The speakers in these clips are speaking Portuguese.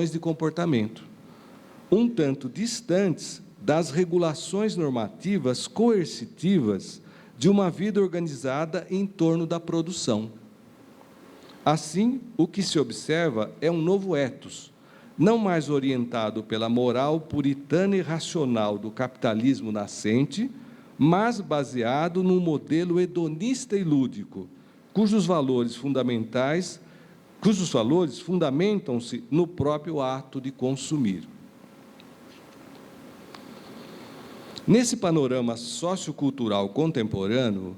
de comportamento, um tanto distantes das regulações normativas coercitivas de uma vida organizada em torno da produção. Assim, o que se observa é um novo ethos, não mais orientado pela moral puritana e racional do capitalismo nascente, mas baseado num modelo hedonista e lúdico, cujos valores fundamentam-se no próprio ato de consumir. Nesse panorama sociocultural contemporâneo,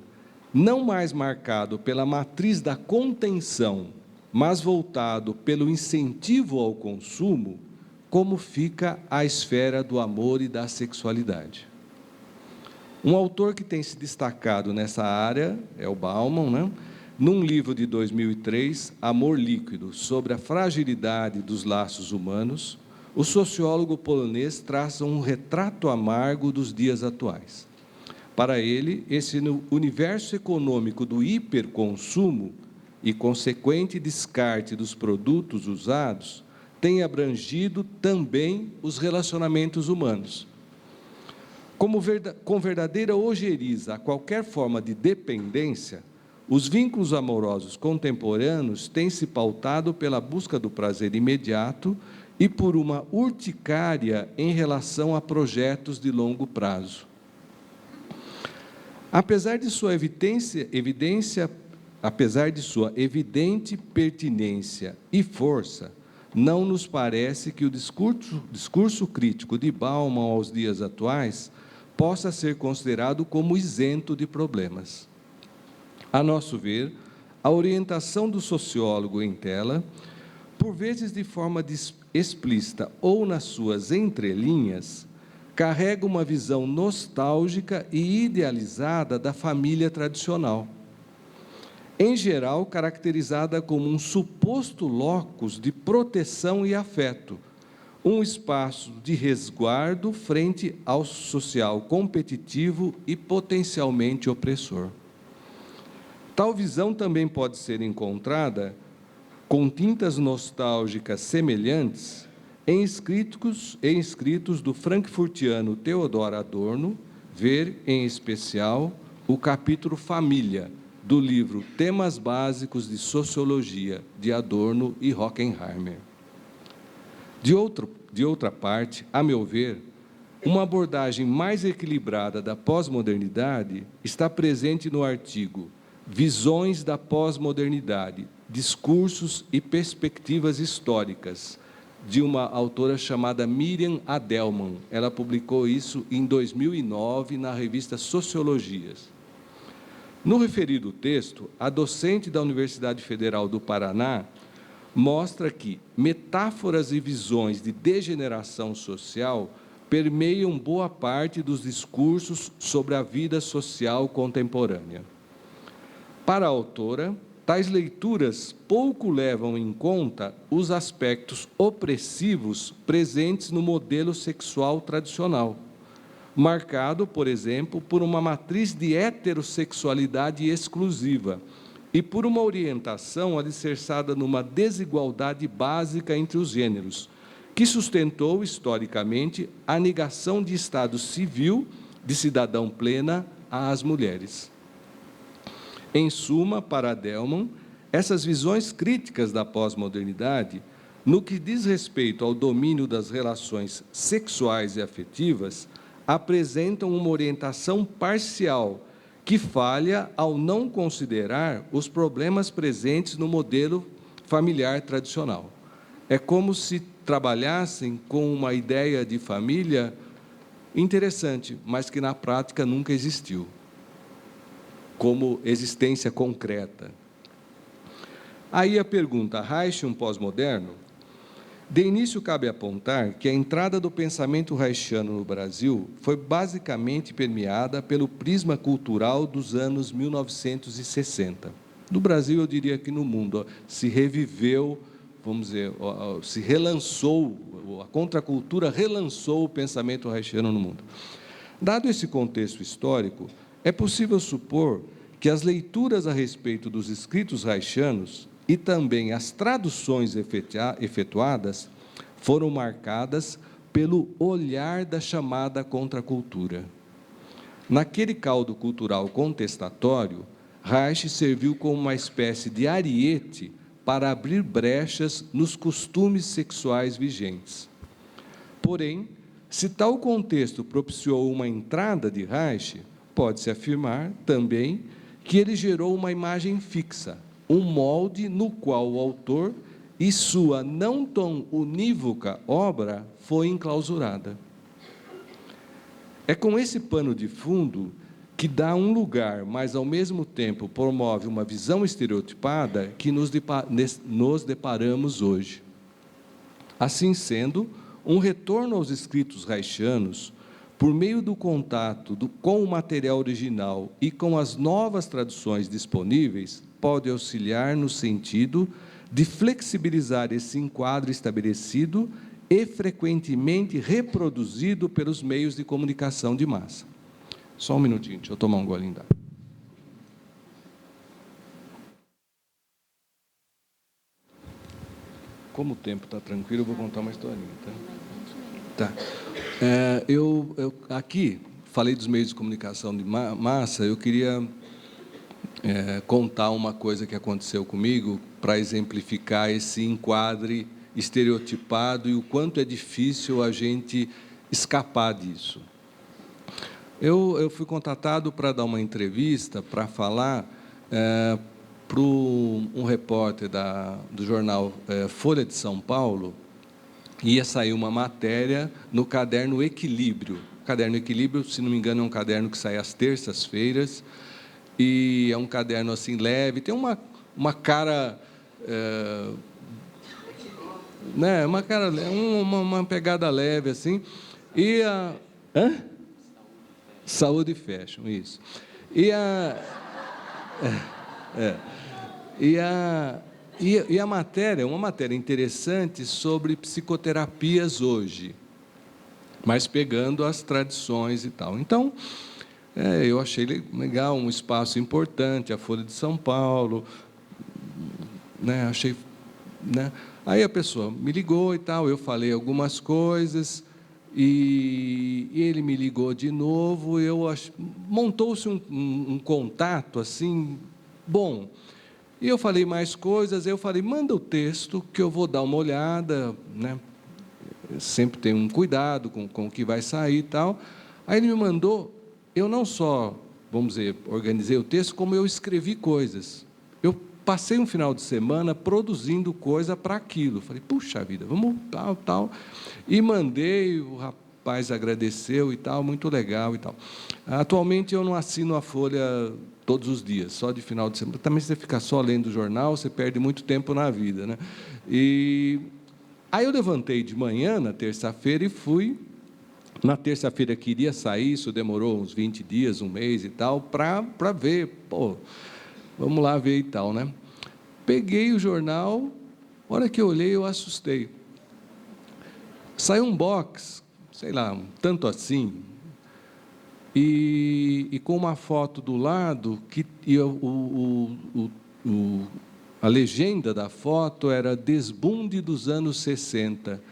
não mais marcado pela matriz da contenção, mas voltado pelo incentivo ao consumo, como fica a esfera do amor e da sexualidade. Um autor que tem se destacado nessa área é o Bauman, né? Num livro de 2003, Amor Líquido, sobre a fragilidade dos laços humanos, o sociólogo polonês traça um retrato amargo dos dias atuais. Para ele, esse universo econômico do hiperconsumo e consequente descarte dos produtos usados tem abrangido também os relacionamentos humanos. Com verdadeira ojeriza a qualquer forma de dependência, os vínculos amorosos contemporâneos têm se pautado pela busca do prazer imediato e por uma urticária em relação a projetos de longo prazo. Apesar de sua evidente pertinência e força, não nos parece que o discurso crítico de Bauman aos dias atuais possa ser considerado como isento de problemas. A nosso ver, a orientação do sociólogo em tela, por vezes de forma explícita ou nas suas entrelinhas, carrega uma visão nostálgica e idealizada da família tradicional, em geral caracterizada como um suposto locus de proteção e afeto, um espaço de resguardo frente ao social competitivo e potencialmente opressor. Tal visão também pode ser encontrada com tintas nostálgicas semelhantes em escritos do frankfurtiano Theodor Adorno, ver, em especial, o capítulo Família, do livro Temas Básicos de Sociologia, de Adorno e Horkheimer. De outra parte, a meu ver, uma abordagem mais equilibrada da pós-modernidade está presente no artigo Visões da Pós-Modernidade, Discursos e Perspectivas Históricas, de uma autora chamada Miriam Adelman. Ela publicou isso em 2009 na revista Sociologias. No referido texto, a docente da Universidade Federal do Paraná mostra que metáforas e visões de degeneração social permeiam boa parte dos discursos sobre a vida social contemporânea. Para a autora, tais leituras pouco levam em conta os aspectos opressivos presentes no modelo sexual tradicional, marcado, por exemplo, por uma matriz de heterossexualidade exclusiva e por uma orientação alicerçada numa desigualdade básica entre os gêneros, que sustentou, historicamente, a negação de estado civil de cidadão plena às mulheres. Em suma, para Adelman, essas visões críticas da pós-modernidade, no que diz respeito ao domínio das relações sexuais e afetivas, apresentam uma orientação parcial, que falha ao não considerar os problemas presentes no modelo familiar tradicional. É como se trabalhassem com uma ideia de família interessante, mas que na prática nunca existiu, como existência concreta. Aí a pergunta, Reich um pós-moderno? De início, cabe apontar que a entrada do pensamento reichiano no Brasil foi basicamente permeada pelo prisma cultural dos anos 1960. No Brasil, eu diria que no mundo, se reviveu, vamos dizer, se relançou, a contracultura relançou o pensamento reichiano no mundo. Dado esse contexto histórico, é possível supor que as leituras a respeito dos escritos reichianos e também as traduções efetuadas foram marcadas pelo olhar da chamada contracultura. Naquele caldo cultural contestatório, Reich serviu como uma espécie de ariete para abrir brechas nos costumes sexuais vigentes. Porém, se tal contexto propiciou uma entrada de Reich, pode-se afirmar também que ele gerou uma imagem fixa, um molde no qual o autor e sua não tão unívoca obra foi enclausurada. É com esse pano de fundo que dá um lugar, mas ao mesmo tempo promove uma visão estereotipada que nos deparamos hoje. Assim sendo, um retorno aos escritos reichianos, por meio do contato com o material original e com as novas traduções disponíveis, pode auxiliar no sentido de flexibilizar esse enquadro estabelecido e frequentemente reproduzido pelos meios de comunicação de massa. Só um minutinho, deixa eu tomar um golinho d'água. Como o tempo está tranquilo, eu vou contar uma historinha, tá? Tá. Eu aqui falei dos meios de comunicação de massa, eu queria contar uma coisa que aconteceu comigo para exemplificar esse enquadre estereotipado e o quanto é difícil a gente escapar disso. Eu fui contatado para dar uma entrevista, para falar para um repórter do jornal Folha de São Paulo. Ia sair uma matéria no caderno Equilíbrio. O caderno Equilíbrio, se não me engano, é um caderno que sai às terças-feiras, e é um caderno assim leve, tem uma cara... né, uma pegada leve, assim, e a... Saúde Fashion, isso. E a matéria é uma matéria interessante sobre psicoterapias hoje, mas pegando as tradições e tal. Então, eu achei legal, um espaço importante, a Folha de São Paulo, né, achei... né? Aí a pessoa me ligou e tal, eu falei algumas coisas, e ele me ligou de novo, montou-se um contato assim, bom. E eu falei mais coisas, eu falei, manda o texto que eu vou dar uma olhada, né? Sempre tem um cuidado com o que vai sair e tal. Aí ele me mandou, eu não só, vamos dizer, organizei o texto, como eu escrevi coisas. Eu passei um final de semana produzindo coisa para aquilo. Falei, puxa vida, vamos tal. E mandei, o rapaz agradeceu e tal, muito legal e tal. Atualmente eu não assino a Folha todos os dias, só de final de semana. Também, se você ficar só lendo o jornal, você perde muito tempo na vida, né? E aí eu levantei de manhã, na terça-feira, e fui. Na terça-feira que iria sair, isso demorou uns 20 dias, um mês e tal, para ver, vamos lá ver e tal, né? Peguei o jornal, a hora que eu olhei, eu assustei. Saiu um box, sei lá, um tanto assim, e com uma foto do lado, a legenda da foto era Desbunde dos anos 60.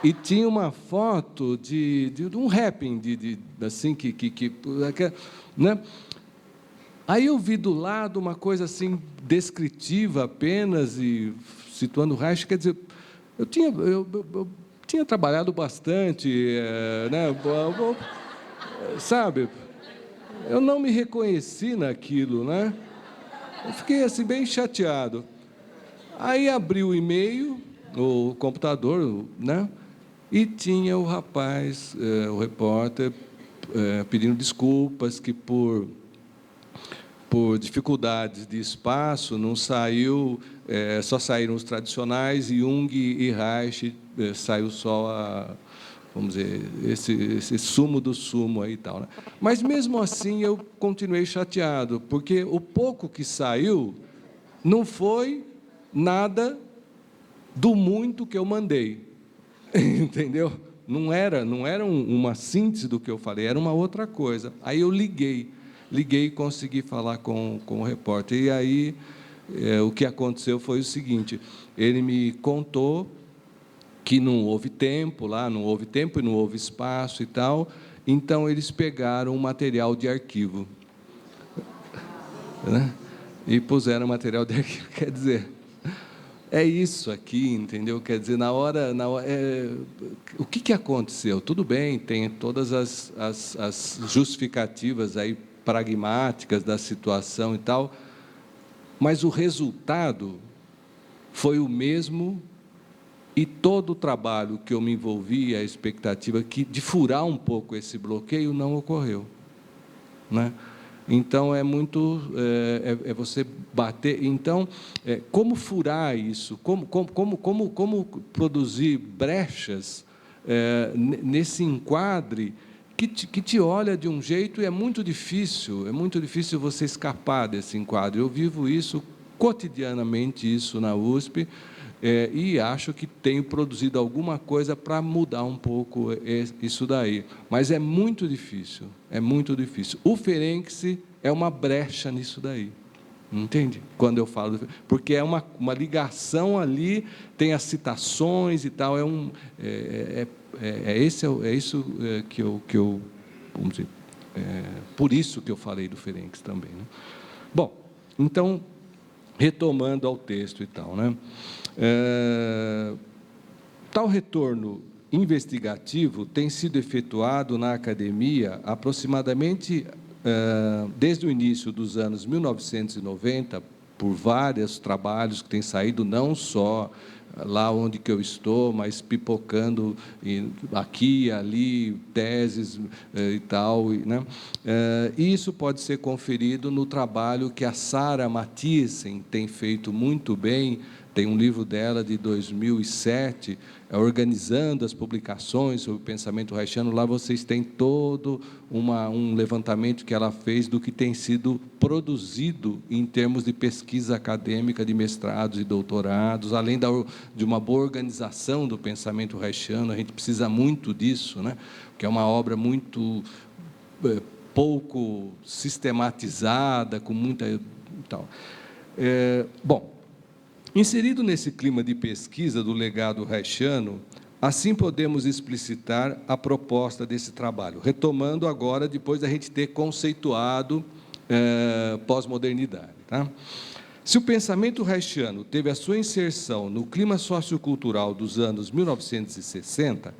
E tinha uma foto de um rapping, assim, né? Aí eu vi do lado uma coisa assim, descritiva apenas, e situando o Reich, quer dizer, eu tinha trabalhado bastante, né? Sabe, eu não me reconheci naquilo, né? Eu fiquei assim, bem chateado. Aí abri o e-mail, o computador, né? E tinha o rapaz, o repórter, pedindo desculpas, que por dificuldades de espaço não saiu, só saíram os tradicionais, Jung e Reich, saiu só vamos dizer, esse sumo do sumo aí e tal, né? Mas mesmo assim eu continuei chateado, porque o pouco que saiu não foi nada do muito que eu mandei. Entendeu? Não era uma síntese do que eu falei, era uma outra coisa. Aí eu liguei e consegui falar com o repórter. E aí o que aconteceu foi o seguinte: ele me contou que não houve tempo lá, não houve tempo e não houve espaço e tal, então eles pegaram um material de arquivo, né? E puseram material de arquivo, quer dizer, é isso aqui, entendeu? Quer dizer, o que aconteceu? Tudo bem, tem todas as justificativas aí pragmáticas da situação e tal, mas o resultado foi o mesmo, e todo o trabalho que eu me envolvi, a expectativa de furar um pouco esse bloqueio, não ocorreu, né? Então, é muito, você bater. Então, como furar isso? Como produzir brechas nesse enquadre que te olha de um jeito, e é muito difícil você escapar desse enquadre. Eu vivo isso cotidianamente, isso na USP, e acho que tenho produzido alguma coisa para mudar um pouco isso daí. Mas é muito difícil, é muito difícil. O Ferenczi é uma brecha nisso daí, entende? Quando eu falo, porque é uma ligação ali, tem as citações e tal, é isso que eu vamos dizer, por isso que eu falei do Ferenczi também, né? Bom, então, retomando ao texto e tal, né? Tal retorno investigativo tem sido efetuado na academia aproximadamente desde o início dos anos 1990, por vários trabalhos que têm saído, não só lá onde que eu estou, mas pipocando aqui e ali, teses e tal, né? E isso pode ser conferido no trabalho que a Sara Mathiesen tem feito muito bem. Tem um livro dela de 2007, organizando as publicações sobre o pensamento reichiano. Lá vocês têm todo um levantamento que ela fez do que tem sido produzido em termos de pesquisa acadêmica, de mestrados e doutorados, além de uma boa organização do pensamento reichiano. A gente precisa muito disso, né? Porque é uma obra muito pouco sistematizada, com muita... Tal. Bom, inserido nesse clima de pesquisa do legado reichiano, assim podemos explicitar a proposta desse trabalho, retomando agora, depois da gente ter conceituado pós-modernidade, tá? Se o pensamento reichiano teve a sua inserção no clima sociocultural dos anos 1960,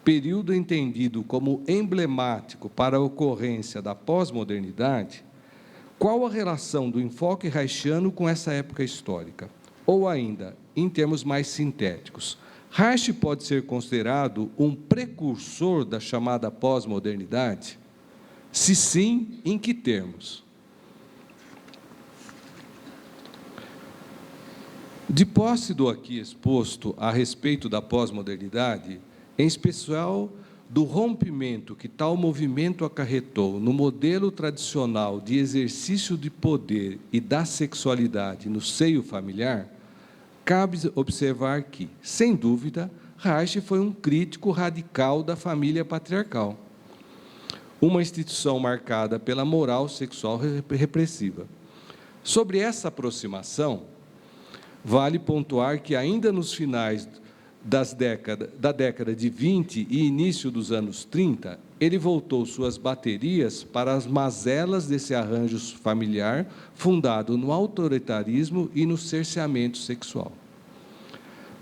período entendido como emblemático para a ocorrência da pós-modernidade, qual a relação do enfoque reichiano com essa época histórica? Ou ainda, em termos mais sintéticos, Reich pode ser considerado um precursor da chamada pós-modernidade? Se sim, em que termos? De posse do aqui exposto a respeito da pós-modernidade, em especial do rompimento que tal movimento acarretou no modelo tradicional de exercício de poder e da sexualidade no seio familiar, cabe observar que, sem dúvida, Reich foi um crítico radical da família patriarcal, uma instituição marcada pela moral sexual repressiva. Sobre essa aproximação, vale pontuar que, ainda nos finais da década de 20 e início dos anos 30, ele voltou suas baterias para as mazelas desse arranjo familiar, fundado no autoritarismo e no cerceamento sexual.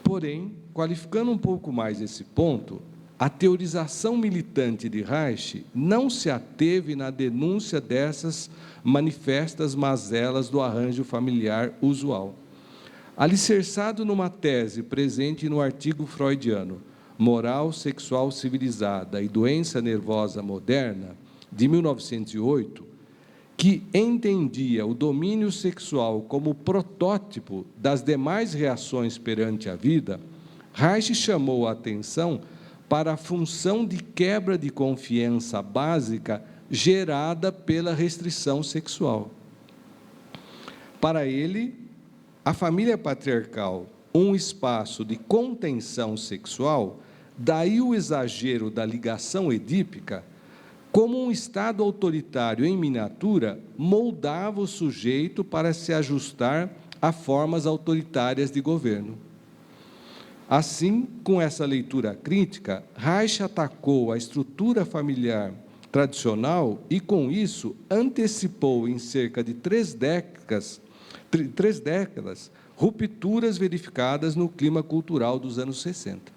Porém, qualificando um pouco mais esse ponto, a teorização militante de Reich não se ateve na denúncia dessas manifestas mazelas do arranjo familiar usual. Alicerçado numa tese presente no artigo freudiano Moral Sexual Civilizada e Doença Nervosa Moderna, de 1908, que entendia o domínio sexual como protótipo das demais reações perante a vida, Reich chamou a atenção para a função de quebra de confiança básica gerada pela restrição sexual. Para ele, a família patriarcal, um espaço de contenção sexual, daí o exagero da ligação edípica, como um Estado autoritário em miniatura, moldava o sujeito para se ajustar a formas autoritárias de governo. Assim, com essa leitura crítica, Reich atacou a estrutura familiar tradicional e, com isso, antecipou em cerca de 3 décadas, rupturas verificadas no clima cultural dos anos 60.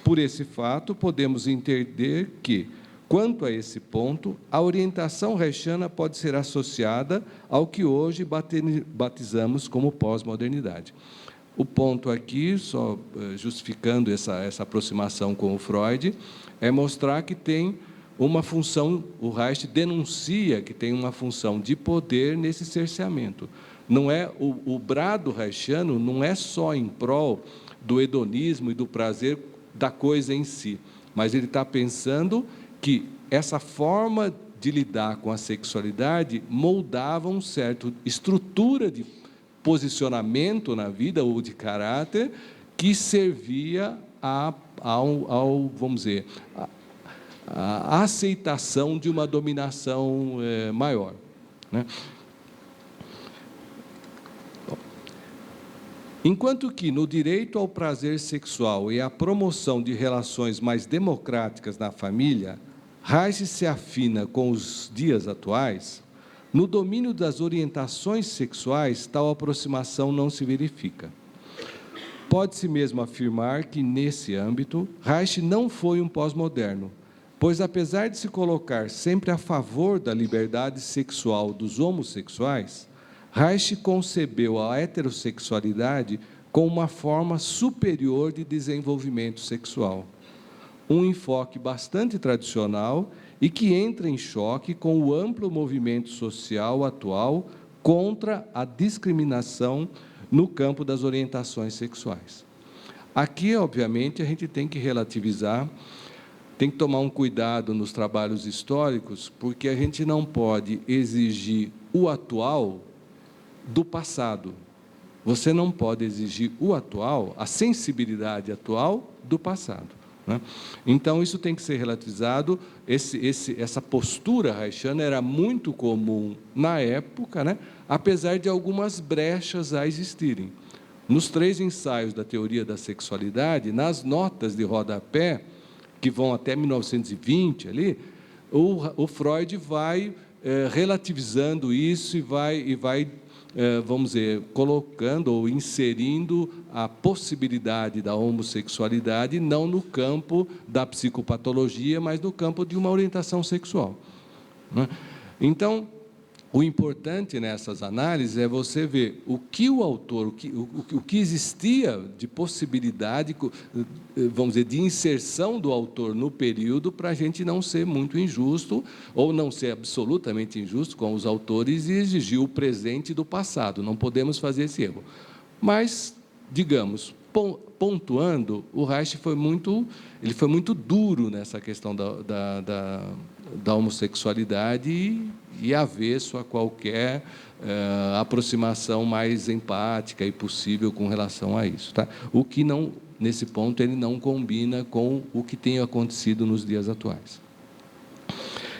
Por esse fato, podemos entender que, quanto a esse ponto, a orientação reichiana pode ser associada ao que hoje batizamos como pós-modernidade. O ponto aqui, só justificando essa aproximação com o Freud, é mostrar que tem uma função, o Reich denuncia que tem uma função de poder nesse cerceamento. Não é, o brado reichiano não é só em prol do hedonismo e do prazer da coisa em si, mas ele está pensando que essa forma de lidar com a sexualidade moldava uma certa estrutura de posicionamento na vida ou de caráter que servia vamos dizer, a aceitação de uma dominação maior, né? Enquanto que, no direito ao prazer sexual e à promoção de relações mais democráticas na família, Reich se afina com os dias atuais, no domínio das orientações sexuais, tal aproximação não se verifica. Pode-se mesmo afirmar que, nesse âmbito, Reich não foi um pós-moderno, pois, apesar de se colocar sempre a favor da liberdade sexual dos homossexuais, Reich concebeu a heterossexualidade como uma forma superior de desenvolvimento sexual. Um enfoque bastante tradicional e que entra em choque com o amplo movimento social atual contra a discriminação no campo das orientações sexuais. Aqui, obviamente, a gente tem que relativizar, tem que tomar um cuidado nos trabalhos históricos, porque a gente não pode exigir o atual do passado. Você não pode exigir o atual, a sensibilidade atual do passado, né? Então, isso tem que ser relativizado. Essa postura reichiana era muito comum na época, né? Apesar de algumas brechas a existirem. Nos 3 ensaios da teoria da sexualidade, nas notas de rodapé, que vão até 1920, ali, o Freud vai relativizando isso e vai vamos dizer, colocando ou inserindo a possibilidade da homossexualidade, não no campo da psicopatologia, mas no campo de uma orientação sexual, né? Então, o importante nessas análises é você ver o que o autor, o que existia de possibilidade, vamos dizer, de inserção do autor no período, para a gente não ser muito injusto, ou não ser absolutamente injusto com os autores e exigir o presente do passado. Não podemos fazer esse erro. Mas, digamos, pontuando, o Reich foi muito duro nessa questão da homossexualidade e avesso a qualquer aproximação mais empática e possível com relação a isso, tá? O que não, nesse ponto, ele não combina com o que tem acontecido nos dias atuais.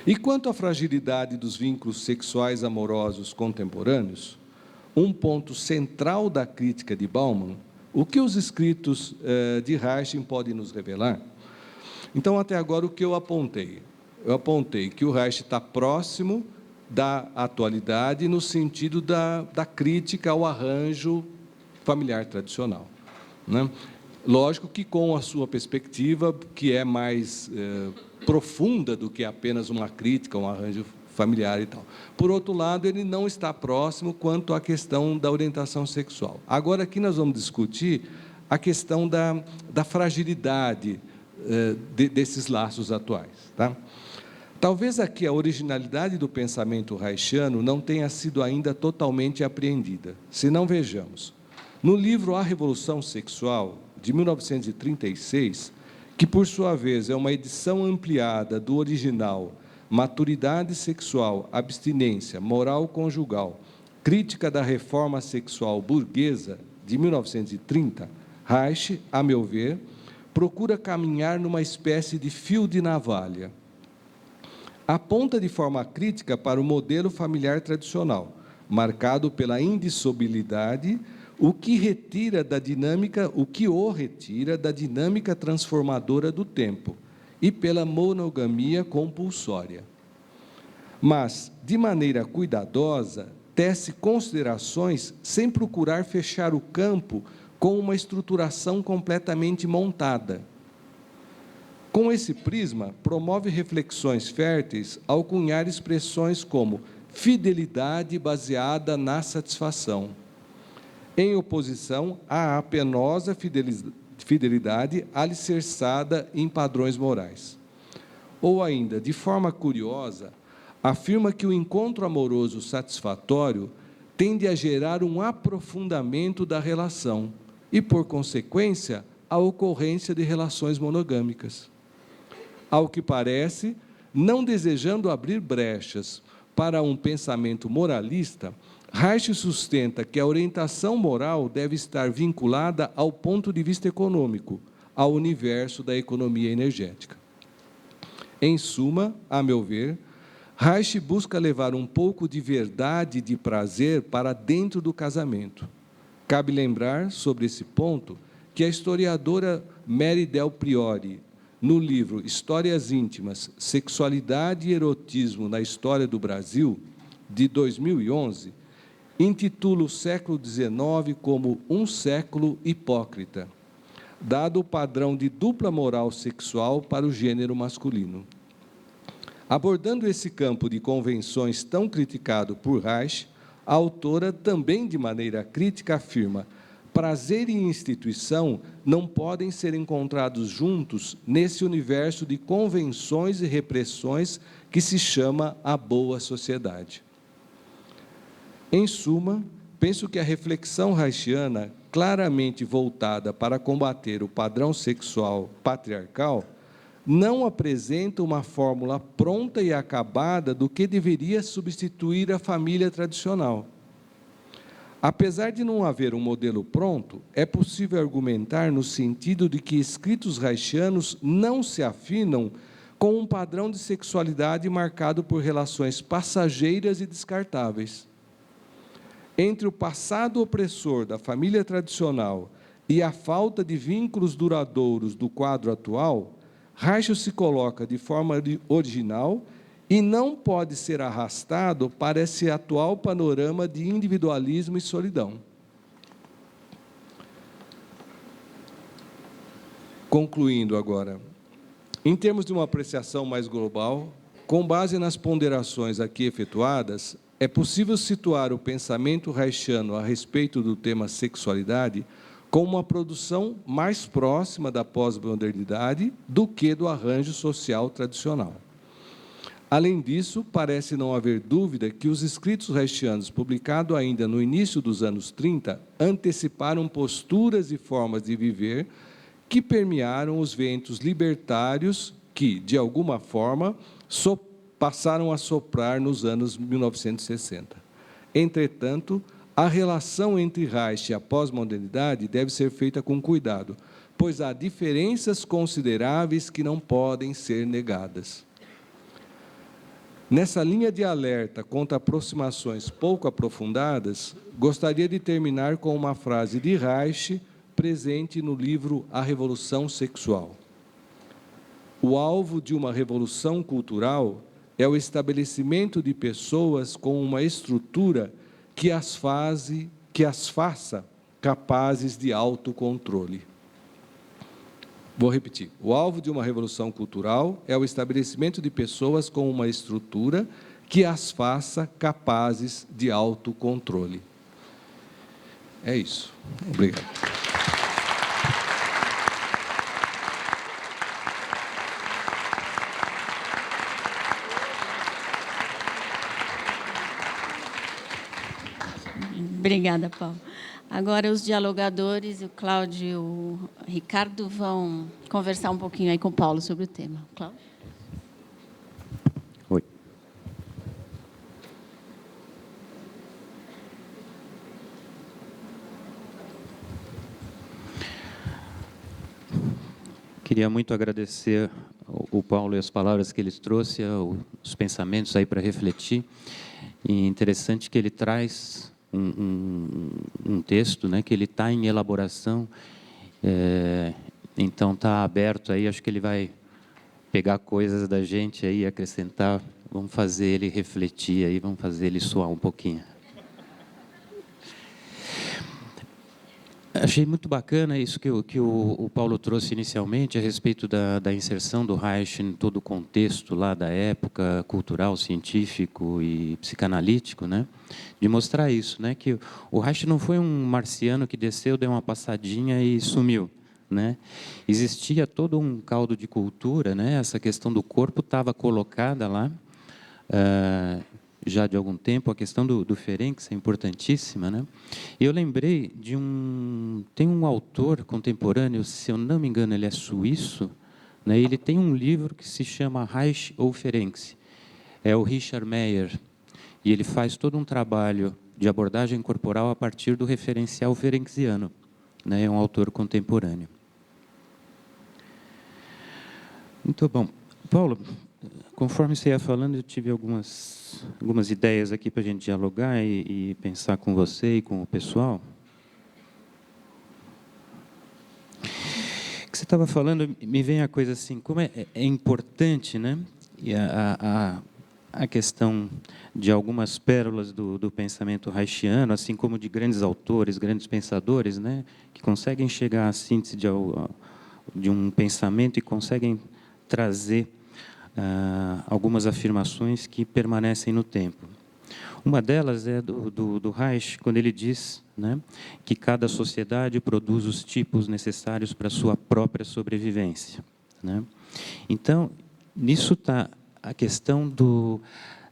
E quanto à fragilidade dos vínculos sexuais amorosos contemporâneos, um ponto central da crítica de Bauman, o que os escritos de Reich podem nos revelar? Então, até agora, o que eu apontei? Eu apontei que o Reich está próximo da atualidade no sentido da crítica ao arranjo familiar tradicional, né? Lógico que com a sua perspectiva, que é mais profunda do que apenas uma crítica, um arranjo familiar e tal. Por outro lado, ele não está próximo quanto à questão da orientação sexual. Agora, aqui nós vamos discutir a questão da fragilidade desses laços atuais, tá? Talvez aqui a originalidade do pensamento reichiano não tenha sido ainda totalmente apreendida. Se não, vejamos. No livro A Revolução Sexual, de 1936, que, por sua vez, é uma edição ampliada do original Maturidade Sexual, Abstinência, Moral Conjugal, Crítica da Reforma Sexual Burguesa, de 1930, Reich, a meu ver, procura caminhar numa espécie de fio de navalha. Aponta de forma crítica para o modelo familiar tradicional, marcado pela indissolubilidade, o que o retira da dinâmica transformadora do tempo e pela monogamia compulsória. Mas, de maneira cuidadosa, tece considerações sem procurar fechar o campo com uma estruturação completamente montada. Com esse prisma, promove reflexões férteis ao cunhar expressões como fidelidade baseada na satisfação, em oposição à penosa fidelidade alicerçada em padrões morais. Ou ainda, de forma curiosa, afirma que o encontro amoroso satisfatório tende a gerar um aprofundamento da relação e, por consequência, a ocorrência de relações monogâmicas. Ao que parece, não desejando abrir brechas para um pensamento moralista, Reich sustenta que a orientação moral deve estar vinculada ao ponto de vista econômico, ao universo da economia energética. Em suma, a meu ver, Reich busca levar um pouco de verdade e de prazer para dentro do casamento. Cabe lembrar, sobre esse ponto, que a historiadora Mary Del Priore, no livro Histórias Íntimas, Sexualidade e Erotismo na História do Brasil, de 2011, intitula o século XIX como um século hipócrita, dado o padrão de dupla moral sexual para o gênero masculino. Abordando esse campo de convenções tão criticado por Reich, a autora também de maneira crítica afirma: prazer e instituição não podem ser encontrados juntos nesse universo de convenções e repressões que se chama a boa sociedade. Em suma, penso que a reflexão reichiana, claramente voltada para combater o padrão sexual patriarcal, não apresenta uma fórmula pronta e acabada do que deveria substituir a família tradicional. Apesar de não haver um modelo pronto, é possível argumentar no sentido de que escritos reichianos não se afinam com um padrão de sexualidade marcado por relações passageiras e descartáveis. Entre o passado opressor da família tradicional e a falta de vínculos duradouros do quadro atual, Reich se coloca de forma original e não pode ser arrastado para esse atual panorama de individualismo e solidão. Concluindo agora, em termos de uma apreciação mais global, com base nas ponderações aqui efetuadas, é possível situar o pensamento reichiano a respeito do tema sexualidade como uma produção mais próxima da pós-modernidade do que do arranjo social tradicional. Além disso, parece não haver dúvida que os escritos reichianos, publicados ainda no início dos anos 30, anteciparam posturas e formas de viver que permearam os ventos libertários que, de alguma forma, passaram a soprar nos anos 1960. Entretanto, a relação entre Reich e a pós-modernidade deve ser feita com cuidado, pois há diferenças consideráveis que não podem ser negadas. Nessa linha de alerta contra aproximações pouco aprofundadas, gostaria de terminar com uma frase de Reich, presente no livro A Revolução Sexual. O alvo de uma revolução cultural é o estabelecimento de pessoas com uma estrutura que as faça capazes de autocontrole. Vou repetir. O alvo de uma revolução cultural é o estabelecimento de pessoas com uma estrutura que as faça capazes de autocontrole. É isso. Obrigado. Obrigada, Paulo. Agora, os dialogadores, o Cláudio e o Ricardo, vão conversar um pouquinho aí com o Paulo sobre o tema. Cláudio? Oi. Queria muito agradecer o Paulo e as palavras que ele trouxe, os pensamentos aí para refletir. E interessante que ele traz um texto, né, que ele está em elaboração, então está aberto aí, acho que ele vai pegar coisas da gente aí, acrescentar, vamos fazer ele refletir aí, vamos fazer ele suar um pouquinho. Achei muito bacana isso que o Paulo trouxe inicialmente a respeito da inserção do Reich em todo o contexto lá da época, cultural, científico e psicanalítico, né? De mostrar isso, né? Que o Reich não foi um marciano que desceu, deu uma passadinha e sumiu, né? Existia todo um caldo de cultura, né? Essa questão do corpo estava colocada lá, já de algum tempo. A questão do Ferenc é importantíssima, né? E eu lembrei de tem um autor contemporâneo, se eu não me engano, ele é suíço, né? Ele tem um livro que se chama Reich ou Ferenc, é o Richard Meyer, e ele faz todo um trabalho de abordagem corporal a partir do referencial ferenciano, né? É um autor contemporâneo. Muito bom. Paulo, conforme você ia falando, eu tive algumas ideias aqui para a gente dialogar e pensar com você e com o pessoal. O que você estava falando, me vem a coisa assim, como é importante, né? E a questão de algumas pérolas do pensamento reichiano, assim como de grandes autores, grandes pensadores, né? Que conseguem chegar à síntese de um pensamento e conseguem trazer algumas afirmações que permanecem no tempo. Uma delas é do Reich, quando ele diz, né, que cada sociedade produz os tipos necessários para a sua própria sobrevivência, né? Então, nisso está a questão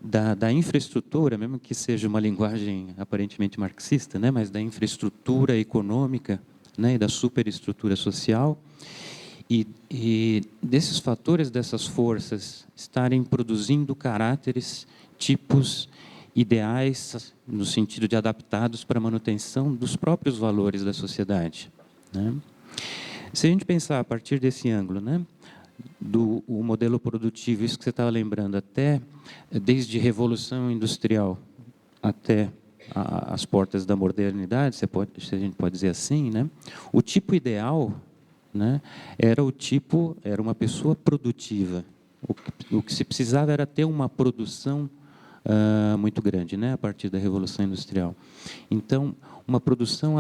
da infraestrutura, mesmo que seja uma linguagem aparentemente marxista, né, mas da infraestrutura econômica, né, e da superestrutura social, e desses fatores, dessas forças, estarem produzindo caráteres, tipos, ideais, no sentido de adaptados para a manutenção dos próprios valores da sociedade, né? Se a gente pensar a partir desse ângulo, né, o modelo produtivo, isso que você estava lembrando, até desde Revolução Industrial até as portas da modernidade, se a gente pode dizer assim, né, o tipo ideal, né, era uma pessoa produtiva. O que se precisava era ter uma produção muito grande, né, a partir da Revolução Industrial. Então, uma produção